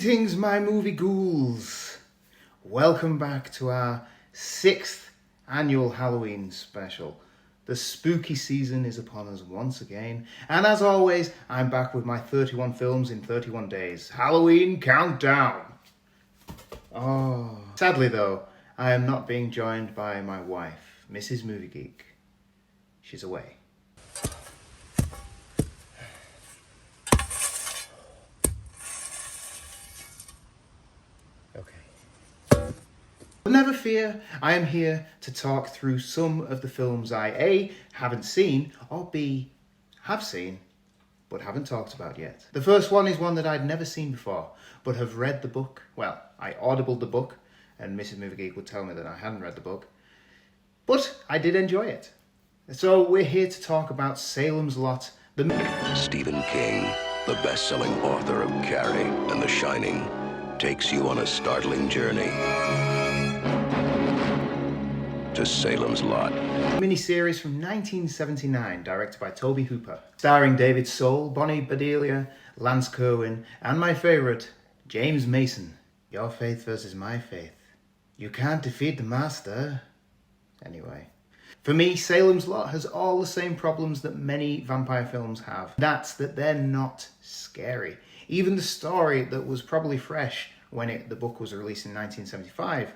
Greetings, my movie ghouls. Welcome back to our 6th annual Halloween special. The spooky season is upon us once again, and as always, I'm back with my 31 films in 31 days. Halloween countdown! Sadly though, I am not being joined by my wife, Mrs. Movie Geek. She's away. But never fear, I am here to talk through some of the films I A, haven't seen, or B, have seen, but haven't talked about yet. The first one is one that I'd never seen before, but have read the book. Well, I audibled the book, and Mrs. Movie Geek would tell me that I hadn't read the book, but I did enjoy it. So we're here to talk about Salem's Lot. Stephen King, the best-selling author of Carrie and The Shining, takes you on a startling journey to Salem's Lot. Miniseries from 1979, directed by Tobe Hooper, starring David Soul, Bonnie Bedelia, Lance Kerwin, and my favourite, James Mason. Your faith versus my faith. You can't defeat the master. Anyway. For me, Salem's Lot has all the same problems that many vampire films have. That's that they're not scary. Even the story that was probably fresh when the book was released in 1975,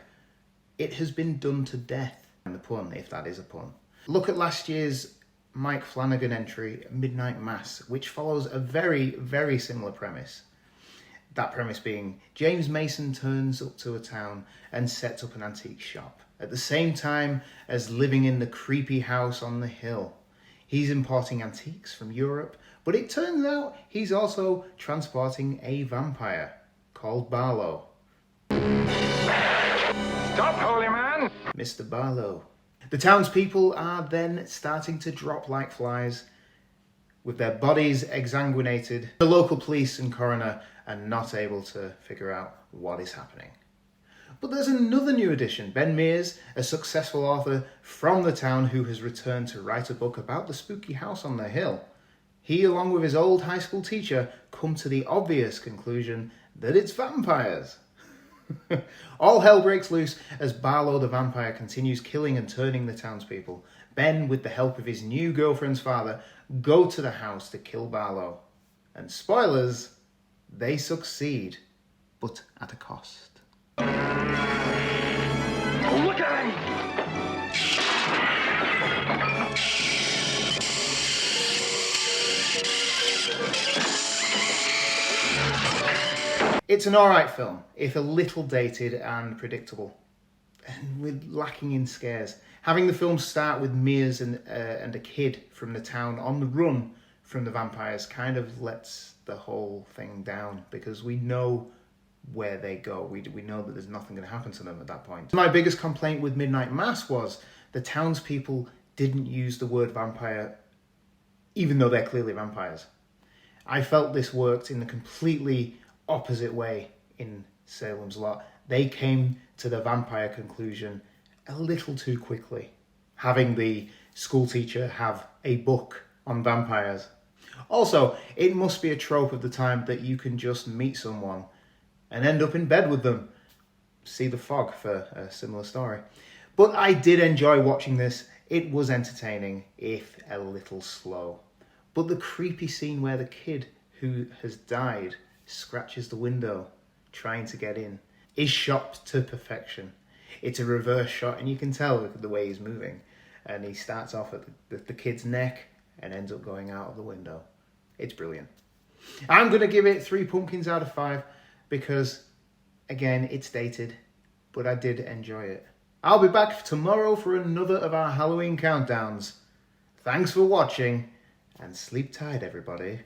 it has been done to death. And the pun, if that is a pun. Look at last year's Mike Flanagan entry, Midnight Mass, which follows a very, very similar premise. That premise being, James Mason turns up to a town and sets up an antique shop, at the same time as living in the creepy house on the hill. He's importing antiques from Europe, but it turns out he's also transporting a vampire called Barlow. Stop, holy man! Mr. Barlow. The townspeople are then starting to drop like flies, with their bodies exsanguinated. The local police and coroner are not able to figure out what is happening. But there's another new addition. Ben Mears, a successful author from the town who has returned to write a book about the spooky house on the hill. He, along with his old high school teacher, come to the obvious conclusion that it's vampires. All hell breaks loose as Barlow the vampire continues killing and turning the townspeople. Ben, with the help of his new girlfriend's father, go to the house to kill Barlow. And spoilers, they succeed, but at a cost. Look at him! It's an alright film, if a little dated and predictable, and with lacking in scares. Having the film start with Mears and a kid from the town on the run from the vampires kind of lets the whole thing down, because we know where they go. We know that there's nothing going to happen to them at that point. My biggest complaint with Midnight Mass was the townspeople didn't use the word vampire, even though they're clearly vampires. I felt this worked in a completely opposite way in Salem's Lot. They came to the vampire conclusion a little too quickly, having the school teacher have a book on vampires. Also, it must be a trope of the time that you can just meet someone and end up in bed with them. See The Fog for a similar story. But I did enjoy watching this. It was entertaining, if a little slow. But the creepy scene where the kid who has died scratches the window trying to get in is shot to perfection. It's a reverse shot and you can tell the way he's moving, and he starts off at the kid's neck and ends up going out of the window. It's brilliant. I'm going to give it 3 pumpkins out of 5 because, again, it's dated, but I did enjoy it. I'll be back tomorrow for another of our Halloween countdowns. Thanks for watching and sleep tight, everybody.